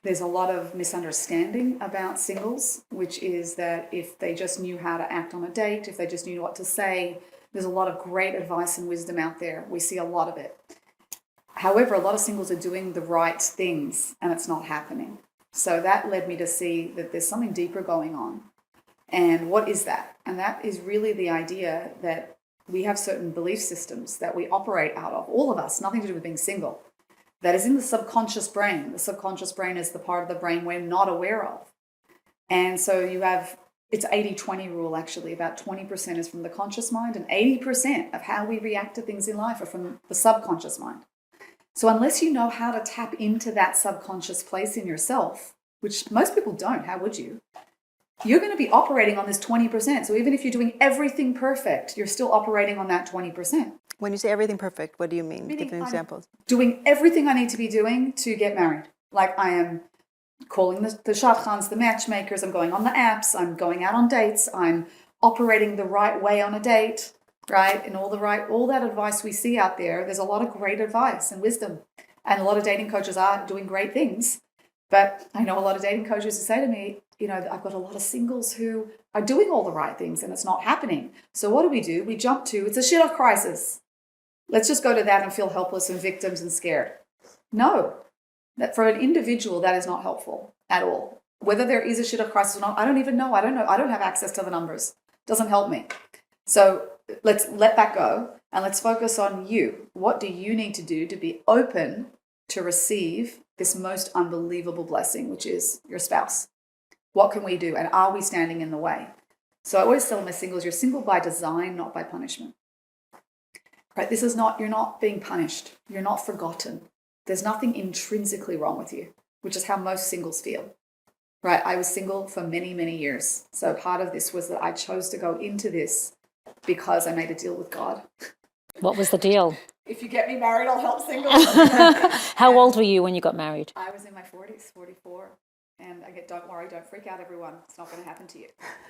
there's a lot of misunderstanding about singles, which is that if they just knew how to act on a date, if they just knew what to say, there's a lot of great advice and wisdom out there. We see a lot of it. However, a lot of singles are doing the right things and it's not happening. So that led me to see that there's something deeper going on. And what is that? And that is really the idea that we have certain belief systems that we operate out of, all of us, nothing to do with being single, that is in the subconscious brain. The subconscious brain is the part of the brain we're not aware of. And so you have, it's 80-20 rule actually, about 20% is from the conscious mind and 80% of how we react to things in life are from the subconscious mind. So unless you know how to tap into that subconscious place in yourself, which most people don't, how would you? You're going to be operating on this 20%. So even if you're doing everything perfect, you're still operating on that 20%. When you say everything perfect, what do you mean? Meaning Give me examples. Doing everything I need to be doing to get married. Like I am calling the shadchans, the matchmakers, I'm going on the apps, I'm going out on dates, I'm operating the right way on a date, right? And all that advice we see out there, there's a lot of great advice and wisdom. And a lot of dating coaches are doing great things. But I know a lot of dating coaches who say to me, you know, I've got a lot of singles who are doing all the right things and it's not happening. So what do? We jump to, it's a shit crisis. Let's just go to that and feel helpless and victims and scared. No, that for an individual, that is not helpful at all. Whether there is a shit crisis or not, I don't even know. I don't know. I don't have access to the numbers. Doesn't help me. So let's let that go and let's focus on you. What do you need to do to be open to receive this most unbelievable blessing, which is your spouse? What can we do? And are we standing in the way? So I always tell my singles, you're single by design, not by punishment. Right? This is not, you're not being punished. You're not forgotten. There's nothing intrinsically wrong with you, which is how most singles feel. Right? I was single for many, many years. So part of this was that I chose to go into this because I made a deal with God. What was the deal? If you get me married, I'll help singles. How old were you when you got married? I was in my 40s, 44. And again, don't worry, don't freak out, everyone. It's not going to happen to you.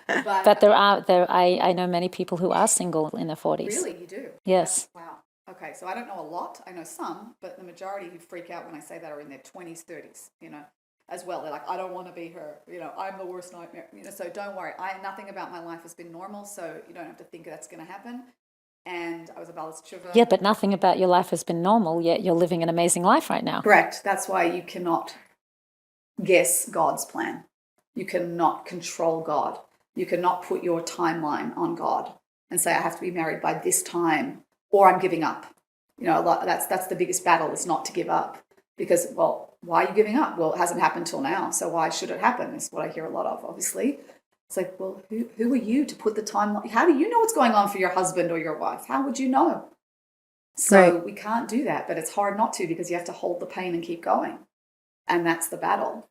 But I know many people who are single in their 40s. Really, you do? Yes. Wow. Okay, so I don't know a lot. I know some, but the majority who freak out when I say that are in their 20s, 30s, you know, as well. They're like, I don't want to be her. You know, I'm the worst nightmare. You know, so don't worry. Nothing about my life has been normal, so you don't have to think that's going to happen. And I was a Balas Tshuva. Yeah, but nothing about your life has been normal, yet you're living an amazing life right now. Correct. That's why you cannot guess God's plan. You cannot control God. You cannot put your timeline on God and say, I have to be married by this time or I'm giving up. You know, that's the biggest battle, is not to give up. Because, well, why are you giving up? Well, it hasn't happened till now, so why should it happen? Is what I hear a lot of, obviously. It's like, well, who are you to put the timeline? How do you know what's going on for your husband or your wife? How would you know? So Right. we can't do that, but it's hard not to, because you have to hold the pain and keep going. And that's the battle.